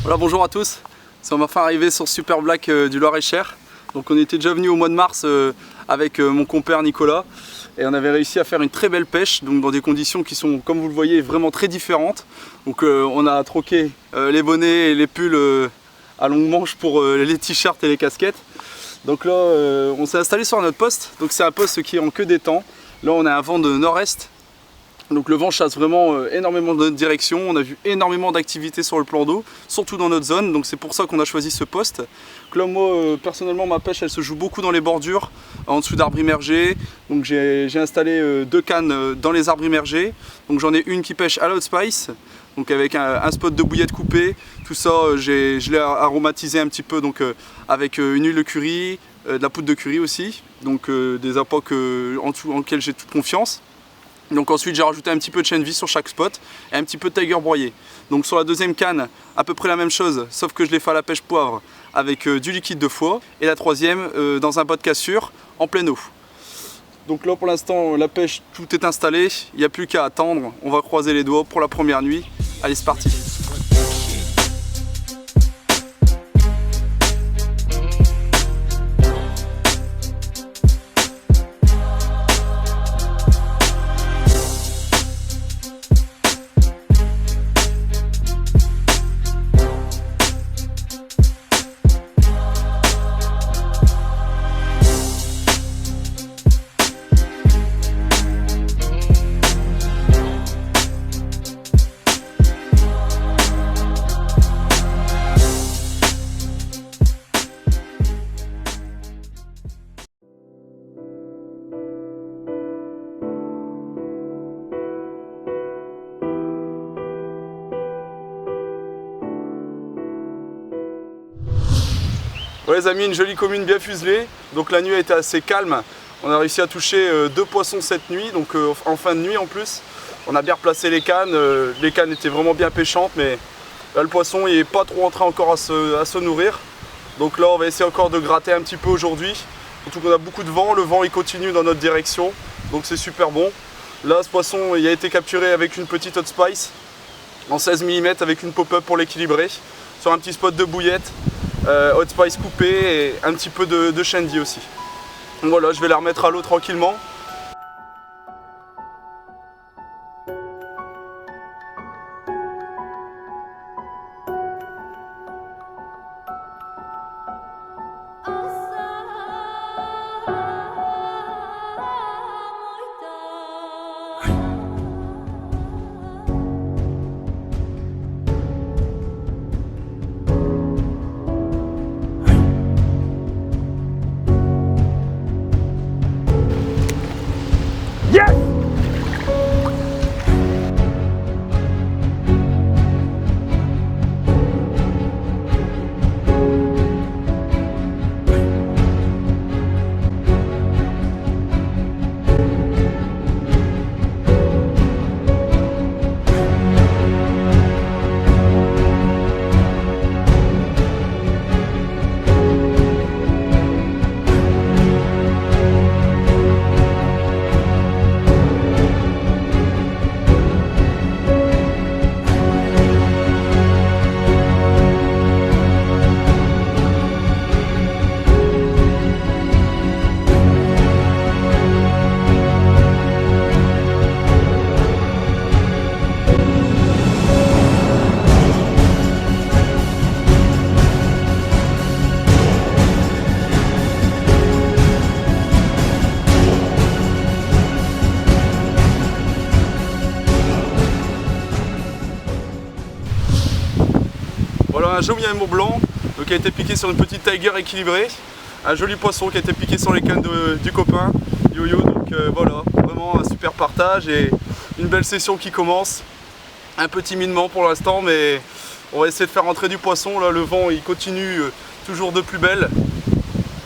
Voilà, bonjour à tous, on va enfin arriver sur Super Black du Loir-et-Cher. Donc on était déjà venu au mois de mars avec mon compère Nicolas et on avait réussi à faire une très belle pêche, donc dans des conditions qui sont, comme vous le voyez, vraiment très différentes. Donc on a troqué les bonnets et les pulls à longue manche pour les t-shirts et les casquettes. Donc là on s'est installé sur notre poste, donc c'est un poste qui est en queue d'étang. Là on a un vent de nord-est. Donc le vent chasse vraiment énormément dans notre direction, on a vu énormément d'activités sur le plan d'eau, surtout dans notre zone, donc c'est pour ça qu'on a choisi ce poste. Donc là moi personnellement ma pêche elle se joue beaucoup dans les bordures, en dessous d'arbres immergés, donc j'ai installé 2 cannes dans les arbres immergés, donc j'en ai une qui pêche à l'Hot Spice, donc avec un spot de bouillettes coupées, tout ça je l'ai aromatisé un petit peu donc, avec une huile de curry, de la poudre de curry aussi, donc des appâts en lesquels j'ai toute confiance. Donc ensuite j'ai rajouté un petit peu de chène vie sur chaque spot et un petit peu de tiger broyé. Donc sur la deuxième canne, à peu près la même chose, sauf que je l'ai fait à la pêche poivre avec du liquide de foie. Et la troisième dans un bas de cassure en pleine eau. Donc là pour l'instant la pêche, tout est installé, il n'y a plus qu'à attendre. On va croiser les doigts pour la première nuit. Allez, c'est parti. Ouais les amis, une jolie commune bien fuselée, donc la nuit a été assez calme, on a réussi à toucher 2 poissons cette nuit, donc en fin de nuit en plus. On a bien replacé les cannes étaient vraiment bien pêchantes, mais là le poisson il n'est pas trop en train encore à se nourrir. Donc là on va essayer encore de gratter un petit peu aujourd'hui, surtout qu'on a beaucoup de vent, le vent il continue dans notre direction, donc c'est super bon. Là ce poisson il a été capturé avec une petite Hot Spice en 16 mm avec une pop-up pour l'équilibrer, sur un petit spot de bouillette. Hot Spice coupé et un petit peu de shandy aussi. Donc voilà, je vais la remettre à l'eau tranquillement. un joli amour blanc qui a été piqué sur une petite tiger équilibrée. Un joli poisson qui a été piqué sur les cannes du copain Yo-Yo. Donc voilà, vraiment un super partage et une belle session qui commence. Un peu timidement pour l'instant, mais on va essayer de faire rentrer du poisson. Là, le vent il continue toujours de plus belle.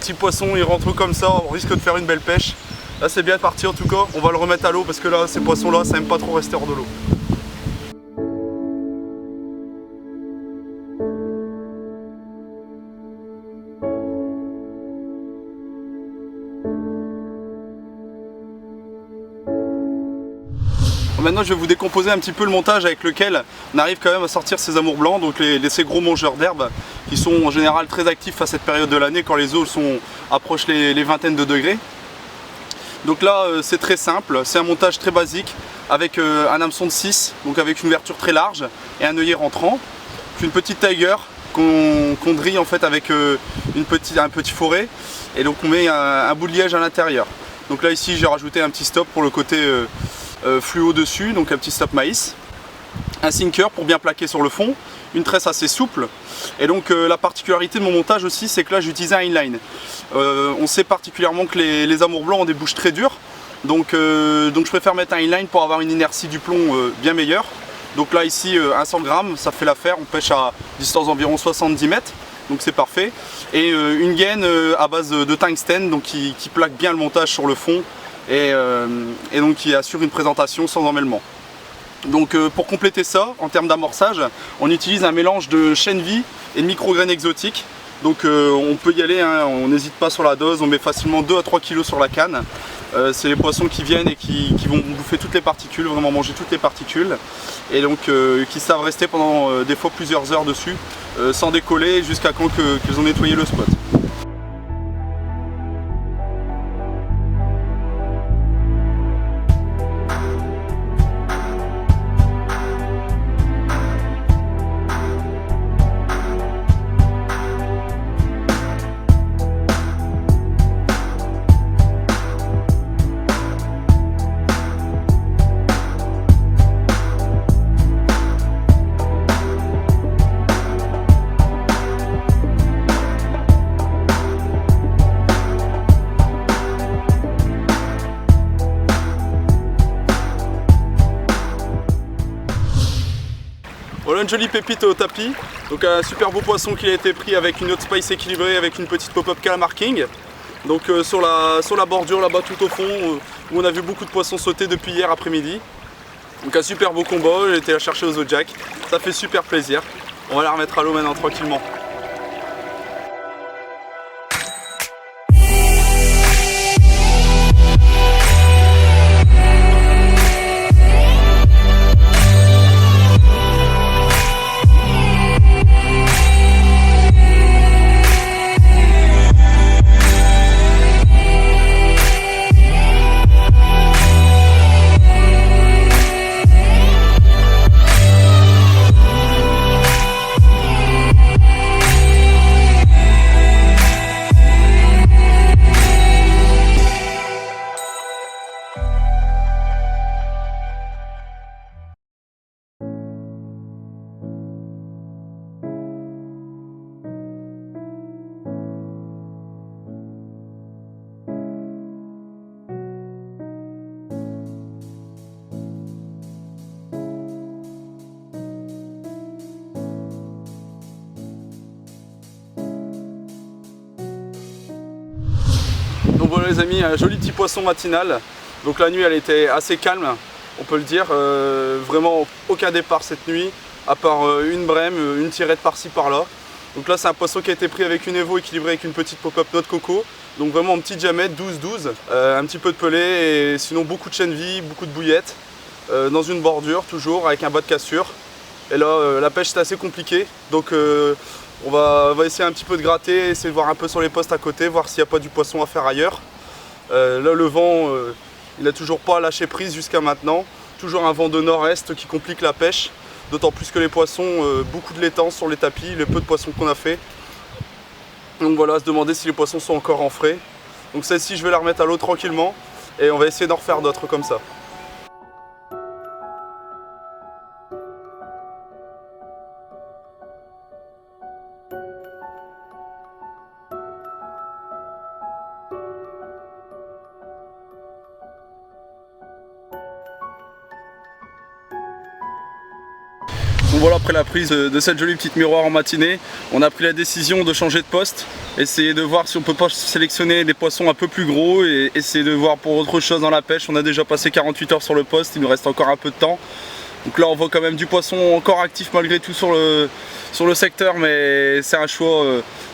Petit poisson, il rentre comme ça, on risque de faire une belle pêche. Là c'est bien parti en tout cas, on va le remettre à l'eau parce que là ces poissons là ça aime pas trop rester hors de l'eau. Maintenant je vais vous décomposer un petit peu le montage avec lequel on arrive quand même à sortir ces amours blancs, donc ces gros mangeurs d'herbe qui sont en général très actifs à cette période de l'année quand les eaux approchent les vingtaines de degrés. Donc là c'est très simple, c'est un montage très basique avec un hameçon de 6, donc avec une ouverture très large et un œillet rentrant, puis une petite tiger qu'on drille en fait avec un petit foret, et donc on met un bout de liège à l'intérieur. Donc là ici j'ai rajouté un petit stop pour le côté fluo dessus, donc un petit stop maïs, un sinker pour bien plaquer sur le fond, une tresse assez souple. Et donc la particularité de mon montage aussi, c'est que là j'utilise un inline. On sait particulièrement que les amours blancs ont des bouches très dures, donc je préfère mettre un inline pour avoir une inertie du plomb bien meilleure. Donc là ici un 100 grammes ça fait l'affaire, on pêche à distance d'environ 70 mètres, donc c'est parfait. Et une gaine à base de tungstène, donc qui plaque bien le montage sur le fond et donc qui assure une présentation sans emmêlement. Donc pour compléter ça, en termes d'amorçage, on utilise un mélange de chène-vie et de micrograines exotiques. Donc on peut y aller, hein, on n'hésite pas sur la dose, on met facilement 2 à 3 kg sur la canne. C'est les poissons qui viennent et qui vont bouffer toutes les particules, vraiment manger toutes les particules. Et donc qui savent rester pendant des fois plusieurs heures dessus, sans décoller jusqu'à quand qu'ils ont nettoyé le spot. Voilà une jolie pépite au tapis, donc un super beau poisson qui a été pris avec une autre spice équilibrée avec une petite pop-up calamar king. Donc sur la bordure là-bas tout au fond où on a vu beaucoup de poissons sauter depuis hier après-midi. Donc un super beau combat, j'ai été la chercher au Zodiac, ça fait super plaisir. On va la remettre à l'eau maintenant tranquillement. Donc voilà les amis, un joli petit poisson matinal. Donc la nuit elle était assez calme, on peut le dire. Vraiment aucun départ cette nuit, à part une brème, une tirette par-ci par-là. Donc là c'est un poisson qui a été pris avec une Evo équilibrée avec une petite pop-up noix de coco. Donc vraiment un petit diamètre, 12-12, un petit peu de pelé et sinon beaucoup de chène-vie, beaucoup de bouillettes. Dans une bordure toujours avec un bas de cassure. Et là la pêche c'est assez compliqué. Donc on va essayer un petit peu de gratter, essayer de voir un peu sur les postes à côté, voir s'il n'y a pas du poisson à faire ailleurs. Là le vent, il n'a toujours pas lâché prise jusqu'à maintenant. Toujours un vent de nord-est qui complique la pêche. D'autant plus que les poissons, beaucoup de laitance sur les tapis, les peu de poissons qu'on a fait. Donc voilà, à se demander si les poissons sont encore en frais. Donc celle-ci je vais la remettre à l'eau tranquillement et on va essayer d'en refaire d'autres comme ça. Donc voilà, après la prise de cette jolie petite miroir en matinée, on a pris la décision de changer de poste, essayer de voir si on peut pas sélectionner des poissons un peu plus gros et essayer de voir pour autre chose dans la pêche. On a déjà passé 48 heures sur le poste, il nous reste encore un peu de temps. Donc là on voit quand même du poisson encore actif malgré tout sur le secteur, mais c'est un choix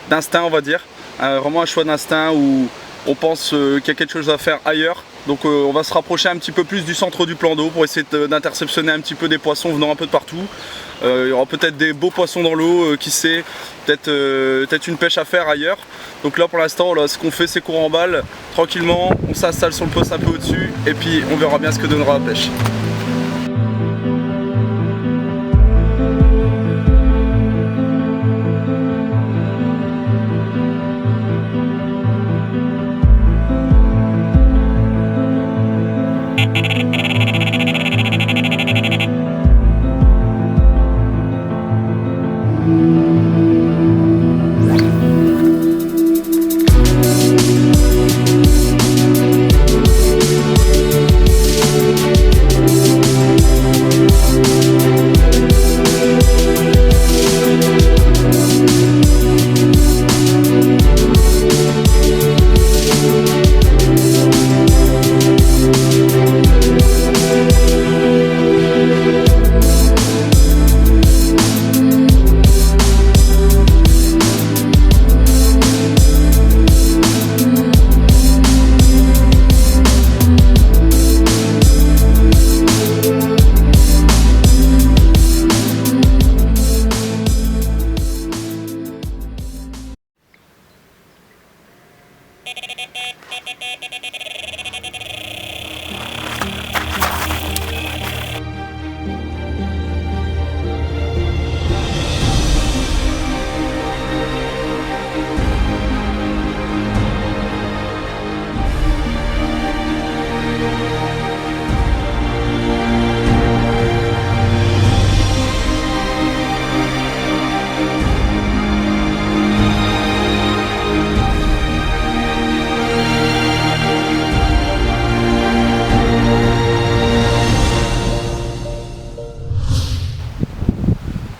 d'instinct, on va dire. Vraiment un choix d'instinct où on pense qu'il y a quelque chose à faire ailleurs. Donc on va se rapprocher un petit peu plus du centre du plan d'eau pour essayer d'interceptionner un petit peu des poissons venant un peu de partout. Il y aura peut-être des beaux poissons dans l'eau, qui sait, peut-être une pêche à faire ailleurs. Donc là pour l'instant, ce qu'on fait c'est qu'on remballe tranquillement, on s'installe sur le poste un peu au-dessus et puis on verra bien ce que donnera la pêche.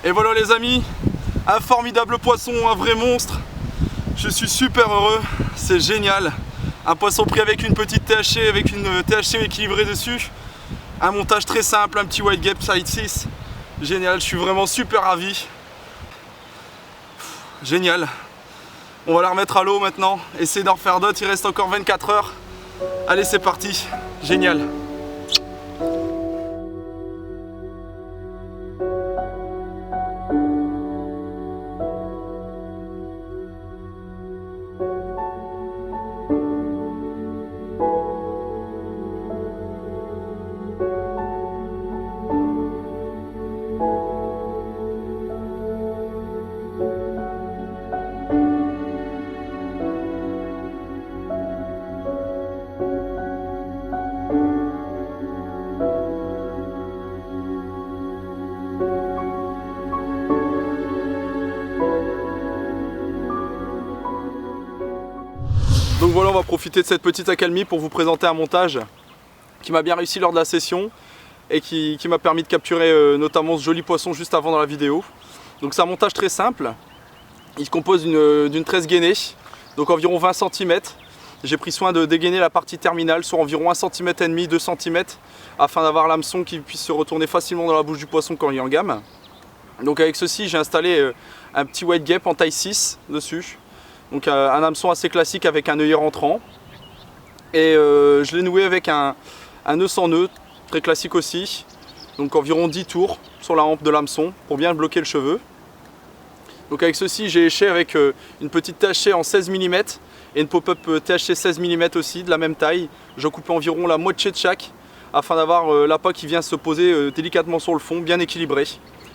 Et voilà les amis, un formidable poisson, un vrai monstre. Je suis super heureux, c'est génial. Un poisson pris avec une petite THC, avec une THC équilibrée dessus. Un montage très simple, un petit white gap side 6. Génial, je suis vraiment super ravi. Génial. On va la remettre à l'eau maintenant, essayer d'en refaire d'autres, il reste encore 24 heures. Allez c'est parti, génial. Donc voilà, on va profiter de cette petite accalmie pour vous présenter un montage qui m'a bien réussi lors de la session et qui m'a permis de capturer notamment ce joli poisson juste avant dans la vidéo. Donc c'est un montage très simple, il se compose d'une tresse gainée, donc environ 20 cm. J'ai pris soin de dégainer la partie terminale sur environ 1,5 cm, 2 cm afin d'avoir l'hameçon qui puisse se retourner facilement dans la bouche du poisson quand il est en gamme. Donc avec ceci j'ai installé un petit white gap en taille 6 dessus. Donc un hameçon assez classique avec un œillet rentrant. Et je l'ai noué avec un nœud sans nœud, très classique aussi. Donc environ 10 tours sur la hampe de l'hameçon pour bien bloquer le cheveu. Donc avec ceci j'ai éché avec une petite THC en 16 mm et une pop-up THC 16 mm aussi de la même taille. Je coupe environ la moitié de chaque afin d'avoir l'appât qui vient se poser délicatement sur le fond, bien équilibré.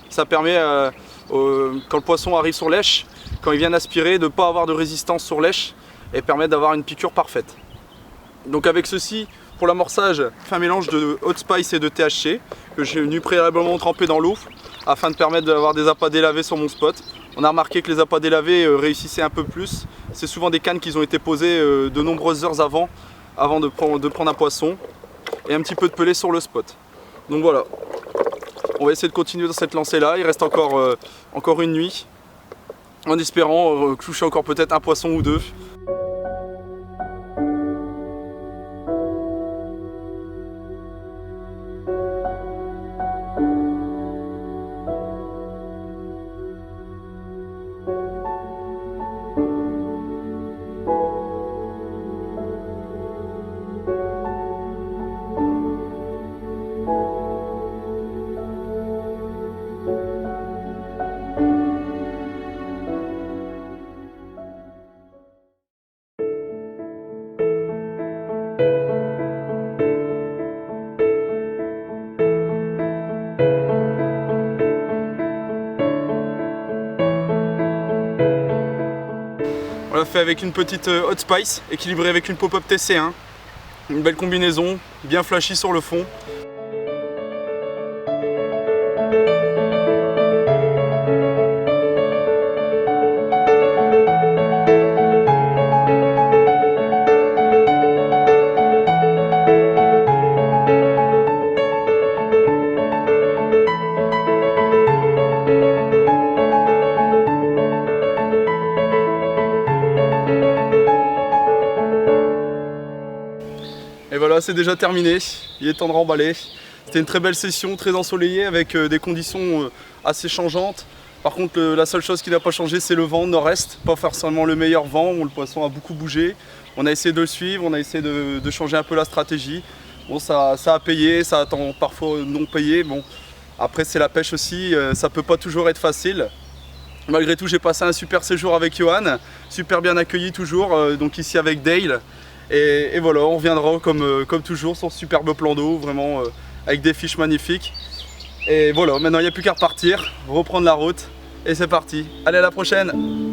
Ça permet quand le poisson arrive sur lèche, quand il vient aspirer, de ne pas avoir de résistance sur lèche et permettre d'avoir une piqûre parfaite. Donc avec ceci, pour l'amorçage, un mélange de hot spice et de THC que j'ai venu préalablement tremper dans l'eau afin de permettre d'avoir des appâts délavés sur mon spot. On a remarqué que les appâts délavés réussissaient un peu plus. C'est souvent des cannes qui ont été posées de nombreuses heures avant de prendre un poisson et un petit peu de pelé sur le spot. Donc voilà. On va essayer de continuer dans cette lancée là, il reste encore une nuit, en espérant toucher encore peut-être un poisson ou deux. On l'a fait avec une petite Hot Spice, équilibrée avec une Pop-Up TC1. Une belle combinaison, bien flashy sur le fond. Et voilà, c'est déjà terminé, il est temps de remballer. C'était une très belle session, très ensoleillée avec des conditions assez changeantes. Par contre, la seule chose qui n'a pas changé, c'est le vent nord-est. Pas forcément le meilleur vent, où le poisson a beaucoup bougé. On a essayé de le suivre, on a essayé de changer un peu la stratégie. Bon, ça a payé, ça a parfois non payé. Bon, après, c'est la pêche aussi, ça peut pas toujours être facile. Malgré tout, j'ai passé un super séjour avec Johan, super bien accueilli toujours, donc ici avec Dale. Et voilà, on reviendra comme toujours sur ce superbe plan d'eau, vraiment avec des fiches magnifiques. Et voilà, maintenant il n'y a plus qu'à repartir, reprendre la route et c'est parti. Allez, à la prochaine!